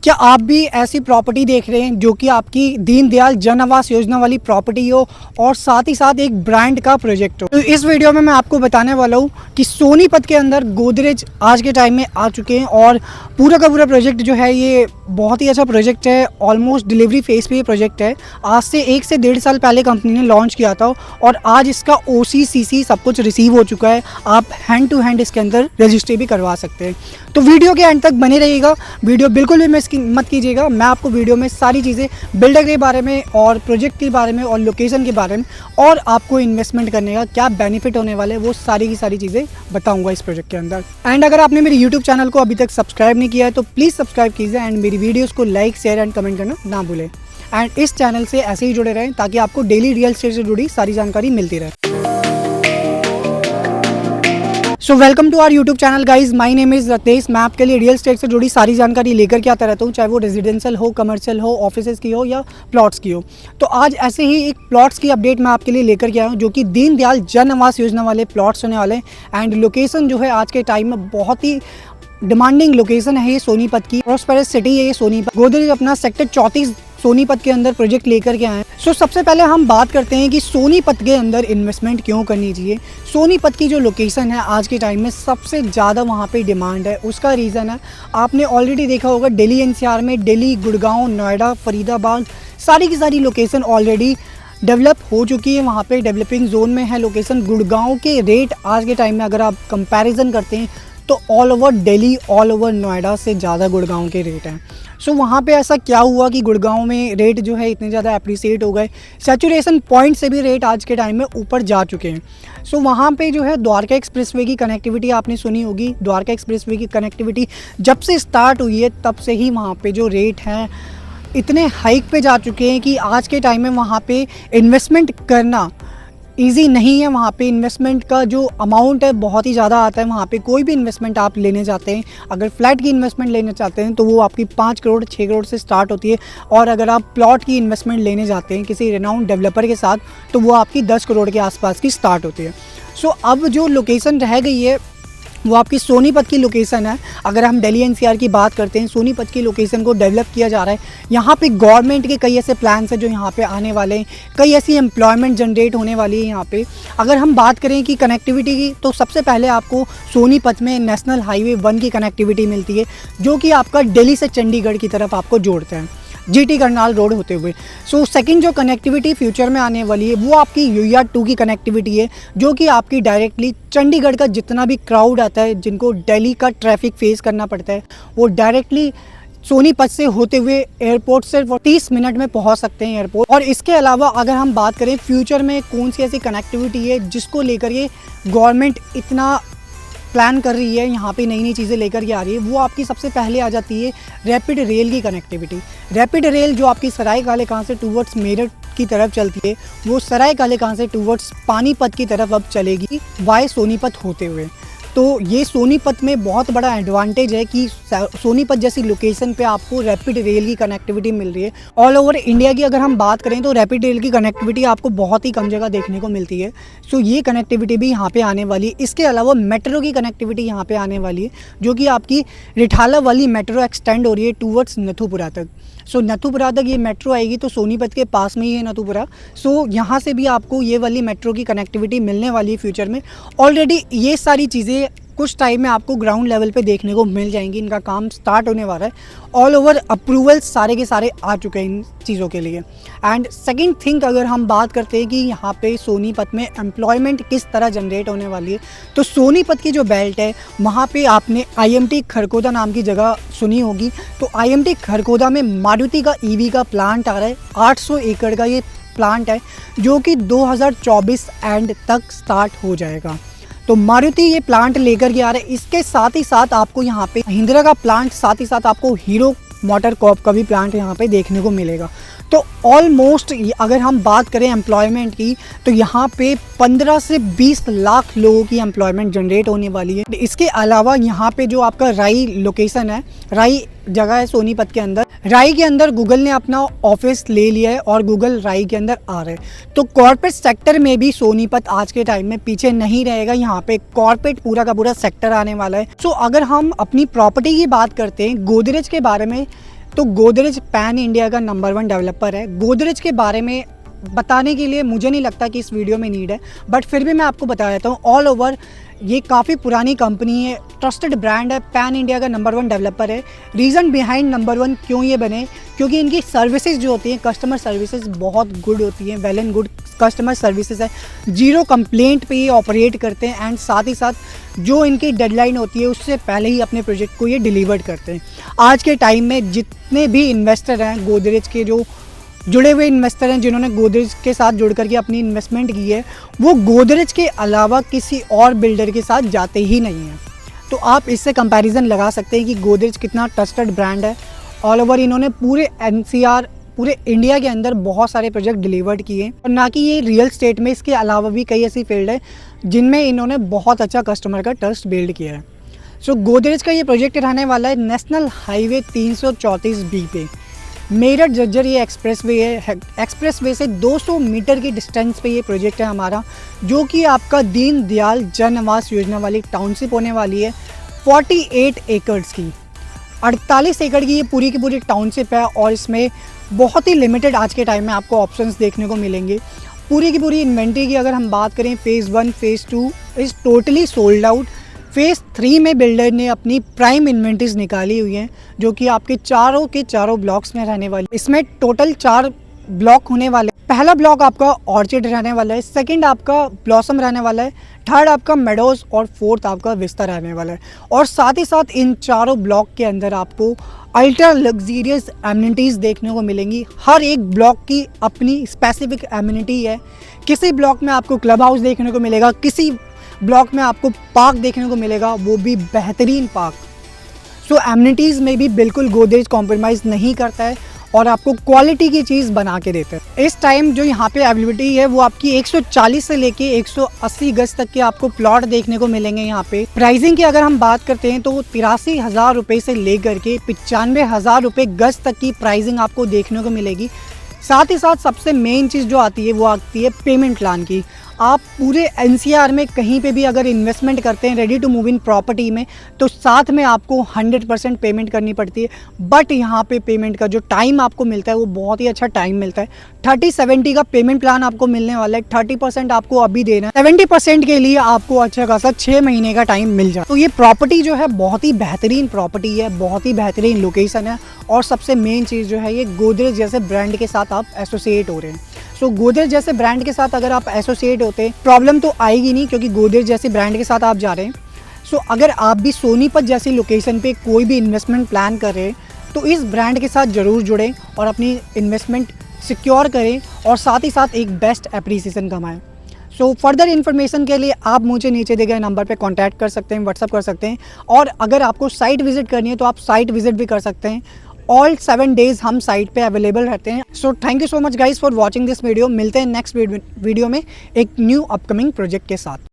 क्या आप भी ऐसी प्रॉपर्टी देख रहे हैं जो कि आपकी दीनदयाल जन आवास योजना वाली प्रॉपर्टी हो और साथ ही साथ एक ब्रांड का प्रोजेक्ट हो? तो इस वीडियो में मैं आपको बताने वाला हूँ कि सोनीपत के अंदर गोदरेज आज के टाइम में आ चुके हैं और पूरा का पूरा प्रोजेक्ट जो है ये बहुत ही अच्छा प्रोजेक्ट है। ऑलमोस्ट डिलीवरी फेज पे ये प्रोजेक्ट है। आज से 1 से 1.5 साल पहले कंपनी ने लॉन्च किया था और आज इसका OC/CC सब कुछ रिसीव हो चुका है। आप हैंड टू हैंड इसके अंदर रजिस्ट्री भी करवा सकते हैं। तो वीडियो के एंड तक बने रहिएगा, वीडियो बिल्कुल भी मिस मत कीजिएगा। मैं आपको वीडियो में सारी चीज़ें बिल्डर के बारे में और प्रोजेक्ट के बारे में और लोकेशन के बारे में और आपको इन्वेस्टमेंट करने का क्या बेनिफिट होने वाले हैं वो सारी की सारी चीज़ें बताऊंगा इस प्रोजेक्ट के अंदर। एंड अगर आपने मेरे यूट्यूब चैनल को अभी तक सब्सक्राइब नहीं किया है तो प्लीज़ सब्सक्राइब कीजिए एंड मेरी वीडियोज़ को लाइक शेयर एंड कमेंट करना ना भूलें। एंड इस चैनल से ऐसे ही जुड़े रहें ताकि आपको डेली रियल एस्टेट से जुड़ी सारी जानकारी मिलती रहे। So welcome to our YouTube channel guys, my name is Ratesh. मैं आपके लिए रियल एस्टेट से जुड़ी सारी जानकारी लेकर के आता रहता हूँ, चाहे वो रेजिडेंशियल हो, कमर्शियल हो, ऑफिसेज की हो या प्लॉट्स की हो। तो आज ऐसे ही एक प्लॉट्स की अपडेट मैं आपके लिए लेकर के आया हूँ जो कि दीनदयाल जन आवास योजना वाले प्लॉट्स होने वाले हैं। एंड लोकेशन जो है आज के टाइम में बहुत ही डिमांडिंग लोकेशन है ये सोनीपत की। प्रॉस्पेरस सिटी है ये सोनीपत। गोदरेज अपना सेक्टर 34 सोनीपत के अंदर प्रोजेक्ट लेकर के आए हैं। सो सबसे पहले हम बात करते हैं कि सोनीपत के अंदर इन्वेस्टमेंट क्यों करनी चाहिए। सोनीपत की जो लोकेशन है आज के टाइम में सबसे ज़्यादा वहाँ पे डिमांड है। उसका रीज़न है, आपने ऑलरेडी देखा होगा दिल्ली NCR में दिल्ली, गुड़गांव, नोएडा, फरीदाबाद सारी की सारी लोकेशन ऑलरेडी डेवलप हो चुकी है। वहाँ पे डेवलपिंग जोन में है लोकेशन। गुड़गांव के रेट आज के टाइम में अगर आप कंपैरिजन करते हैं तो all over Delhi, all over Noida से ज़्यादा गुड़गांव के रेट हैं। सो वहाँ पे ऐसा क्या हुआ कि गुड़गांव में रेट जो है इतने ज़्यादा अप्रिसिएट हो गए, सैचुरेशन पॉइंट से भी रेट आज के टाइम में ऊपर जा चुके हैं। सो वहाँ पे जो है द्वारका एक्सप्रेसवे की कनेक्टिविटी आपने सुनी होगी। द्वारका एक्सप्रेसवे की कनेक्टिविटी जब से स्टार्ट हुई है तब से ही वहाँ पे जो रेट हैं इतने हाइक पे जा चुके हैं कि आज के टाइम में वहाँ पे इन्वेस्टमेंट करना ईजी नहीं है। वहाँ पे इन्वेस्टमेंट का जो अमाउंट है बहुत ही ज़्यादा आता है। वहाँ पे कोई भी इन्वेस्टमेंट आप लेने चाहते हैं, अगर फ्लैट की इन्वेस्टमेंट लेना चाहते हैं तो वो आपकी 5 करोड़ 6 करोड़ से स्टार्ट होती है। और अगर आप प्लॉट की इन्वेस्टमेंट लेने जाते हैं किसी रेनाउंड डेवलपर के साथ तो वो आपकी 10 करोड़ के आसपास की स्टार्ट होती है। सो अब जो लोकेशन रह गई है वो आपकी सोनीपत की लोकेशन है। अगर हम दिल्ली NCR की बात करते हैं, सोनीपत की लोकेशन को डेवलप किया जा रहा है। यहाँ पे गवर्नमेंट के कई ऐसे प्लान्स हैं जो यहाँ पे आने वाले हैं, कई ऐसी एम्प्लॉयमेंट जनरेट होने वाली है यहाँ पे। अगर हम बात करें कि कनेक्टिविटी की तो सबसे पहले आपको सोनीपत में नेशनल हाईवे 1 की कनेक्टिविटी मिलती है जो कि आपका दिल्ली से चंडीगढ़ की तरफ आपको जोड़ते हैं, GT करनाल रोड होते हुए। सो सेकंड जो कनेक्टिविटी फ्यूचर में आने वाली है वो आपकी UER 2 की कनेक्टिविटी है जो कि आपकी डायरेक्टली चंडीगढ़ का जितना भी क्राउड आता है, जिनको दिल्ली का ट्रैफिक फेस करना पड़ता है, वो डायरेक्टली सोनीपत से होते हुए एयरपोर्ट से 30 मिनट में पहुंच सकते हैं एयरपोर्ट। और इसके अलावा अगर हम बात करें फ्यूचर में कौन सी ऐसी कनेक्टिविटी है जिसको लेकर ये गवर्नमेंट इतना प्लान कर रही है, यहाँ पे नई नई चीज़ें लेकर के आ रही है, वो आपकी सबसे पहले आ जाती है रैपिड रेल की कनेक्टिविटी। रैपिड रेल जो आपकी सराय काले खां से टूवर्ड्स मेरठ की तरफ चलती है वो सराय काले खां से टूवर्ड्स पानीपत की तरफ अब चलेगी वाय सोनीपत होते हुए। तो ये सोनीपत में बहुत बड़ा एडवांटेज है कि सोनीपत जैसी लोकेशन पे आपको रैपिड रेल की कनेक्टिविटी मिल रही है। ऑल ओवर इंडिया की अगर हम बात करें तो रैपिड रेल की कनेक्टिविटी आपको बहुत ही कम जगह देखने को मिलती है। सो ये कनेक्टिविटी भी यहाँ पे आने वाली है। इसके अलावा मेट्रो की कनेक्टिविटी यहाँ पे आने वाली है जो कि आपकी रिठाला वाली मेट्रो एक्सटेंड हो रही है टूवर्ड्स नथुपुरा तक। सो नथुपुरा तक ये मेट्रो आएगी तो सोनीपत के पास में ही है नथुपुरा। सो यहाँ से भी आपको ये वाली मेट्रो की कनेक्टिविटी मिलने वाली है फ्यूचर में। ऑलरेडी ये सारी चीज़ें कुछ टाइम में आपको ग्राउंड लेवल पे देखने को मिल जाएंगी। इनका काम स्टार्ट होने वाला है। ऑल ओवर अप्रूवल सारे के सारे आ चुके हैं इन चीज़ों के लिए। एंड सेकंड थिंग अगर हम बात करते हैं कि यहाँ पे सोनीपत में एम्प्लॉयमेंट किस तरह जनरेट होने वाली है तो सोनीपत की जो बेल्ट है वहाँ पे आपने IMT खरकोदा नाम की जगह सुनी होगी। तो IMT खरकोदा में मारुति का EV का प्लांट आ रहा है। 800 एकड़ का ये प्लांट है जो कि 2024 एंड तक स्टार्ट हो जाएगा। तो मारुति ये प्लांट लेकर के आ रहे हैं। इसके साथ ही साथ आपको यहाँ पे महिंद्रा का प्लांट, साथ ही साथ आपको हीरो मोटर कॉर्प का भी प्लांट यहाँ पे देखने को मिलेगा। तो ऑलमोस्ट अगर हम बात करें एम्प्लॉयमेंट की तो यहाँ पे 15 से 20 लाख लोगों की एम्प्लॉयमेंट जनरेट होने वाली है। इसके अलावा यहाँ पे जो आपका राई लोकेशन है, राई जगह है सोनीपत के अंदर, राई के अंदर गूगल ने अपना ऑफिस ले लिया है और गूगल राई के अंदर आ रहे हैं। तो कॉर्पोरेट सेक्टर में भी सोनीपत आज के टाइम में पीछे नहीं रहेगा। यहाँ पे कॉर्पोरेट पूरा का पूरा सेक्टर आने वाला है। सो अगर हम अपनी प्रॉपर्टी की बात करते हैं गोदरेज के बारे में तो गोदरेज पैन इंडिया का नंबर 1 डेवलपर है। गोदरेज के बारे में बताने के लिए मुझे नहीं लगता कि इस वीडियो में नीड है, बट फिर भी मैं आपको बता देता हूँ। ऑल ओवर ये काफ़ी पुरानी कंपनी है, ट्रस्टेड ब्रांड है, पैन इंडिया का नंबर 1 डेवलपर है। रीज़न बिहाइंड नंबर 1 क्यों ये बने, क्योंकि इनकी सर्विसेज जो होती हैं, कस्टमर सर्विसेज बहुत गुड होती हैं, well and good customer services है। 0 कंप्लेंट पे ये ऑपरेट करते हैं एंड साथ ही साथ जो इनकी डेडलाइन होती है उससे पहले ही अपने प्रोजेक्ट को ये डिलीवर करते हैं। आज के टाइम में जितने भी इन्वेस्टर हैं गोदरेज के, जो जुड़े हुए इन्वेस्टर हैं जिन्होंने गोदरेज के साथ जुड़ करके अपनी इन्वेस्टमेंट की है, वो गोदरेज के अलावा किसी और बिल्डर के साथ जाते ही नहीं हैं। तो आप इससे कंपैरिजन लगा सकते हैं कि गोदरेज कितना ट्रस्टेड ब्रांड है। ऑल ओवर इन्होंने पूरे NCR, पूरे इंडिया के अंदर बहुत सारे प्रोजेक्ट डिलीवर्ड किए, और ना कि ये रियल स्टेट में, इसके अलावा भी कई ऐसी फील्ड है जिनमें इन्होंने बहुत अच्छा कस्टमर का ट्रस्ट बिल्ड किया है। सो गोदरेज का ये प्रोजेक्ट रहने वाला है नेशनल हाईवे 334B पे। मेरठ जज्जर ये एक्सप्रेसवे है। एक्सप्रेसवे से 200 मीटर की डिस्टेंस पे ये प्रोजेक्ट है हमारा, जो कि आपका दीन दयाल जन आवास योजना वाली टाउनशिप होने वाली है। 48 एकड़्स की, 48 एकड़ की ये पूरी की पूरी टाउनशिप है, और इसमें बहुत ही लिमिटेड आज के टाइम में आपको ऑप्शंस देखने को मिलेंगे। पूरी की पूरी इन्वेंट्री की अगर हम बात करें, phase 1 phase 2 is totally sold out. Phase 3 में बिल्डर ने अपनी प्राइम इन्वेंट्रीज निकाली हुई हैं, जो कि आपके चारों के चारों ब्लॉक्स में रहने वाली। इसमें टोटल 4 ब्लॉक होने वाले। पहला ब्लॉक आपका ऑर्चिड रहने वाला है, सेकंड आपका ब्लॉसम रहने वाला है, थर्ड आपका मेडोज, और फोर्थ आपका विस्ता रहने वाला है। और साथ ही साथ इन चारों ब्लॉक के अंदर आपको अल्ट्रा लग्जीरियस एमिनिटीज़ देखने को मिलेंगी। हर एक ब्लॉक की अपनी स्पेसिफिक एमिनिटी है। किसी ब्लॉक में आपको क्लब हाउस देखने को मिलेगा, किसी ब्लॉक में आपको पार्क देखने को मिलेगा, वो भी बेहतरीन पार्क। सो एमिनिटीज़ में भी बिल्कुल गोदरेज कॉम्प्रोमाइज़ नहीं करता है और आपको क्वालिटी की चीज़ बना के देते हैं। इस टाइम जो यहाँ पे अवेलेबिलिटी है वो आपकी 140 से लेके 180 गज तक के आपको प्लॉट देखने को मिलेंगे यहाँ पे। प्राइसिंग की अगर हम बात करते हैं तो 83,000 रुपये से लेकर के 95,000 रुपये गज तक की प्राइसिंग आपको देखने को मिलेगी। साथ ही साथ सबसे मेन चीज़ जो आती है वो आती है पेमेंट प्लान की। आप पूरे NCR में कहीं पे भी अगर इन्वेस्टमेंट करते हैं ready to move in property में, तो साथ में आपको 100% पेमेंट करनी पड़ती है। बट यहाँ पे पेमेंट का जो टाइम आपको मिलता है वो बहुत ही अच्छा टाइम मिलता है। 30-70 का पेमेंट प्लान आपको मिलने वाला है। 30% आपको अभी देना है, 70% के लिए आपको अच्छा खासा 6 महीने का टाइम मिल जाए। तो ये प्रॉपर्टी जो है बहुत ही बेहतरीन प्रॉपर्टी है, बहुत ही बेहतरीन लोकेशन है, और सबसे मेन चीज़ जो है ये गोदरेज जैसे ब्रांड के साथ आप एसोसिएट हो रहे हैं। सो गोदरेज जैसे ब्रांड के साथ अगर आप एसोसिएट होते हैं, प्रॉब्लम तो आएगी नहीं, क्योंकि गोदरेज जैसे ब्रांड के साथ आप जा रहे हैं। सो अगर आप भी सोनीपत जैसी लोकेशन पे कोई भी इन्वेस्टमेंट प्लान कर रहे हैं तो इस ब्रांड के साथ ज़रूर जुड़ें और अपनी इन्वेस्टमेंट सिक्योर करें, और साथ ही साथ एक बेस्ट एप्रिसिएशन कमाएं। सो फर्दर इन्फॉर्मेशन के लिए आप मुझे नीचे दिए गए नंबर पे कांटेक्ट कर सकते हैं, व्हाट्सअप कर सकते हैं, और अगर आपको साइट विजिट करनी है तो आप साइट विजिट भी कर सकते हैं। ऑल 7 डेज़ हम साइट पे अवेलेबल रहते हैं। So thank you so much guys for watching this video. मिलते हैं नेक्स्ट वीडियो में एक न्यू अपकमिंग प्रोजेक्ट के साथ।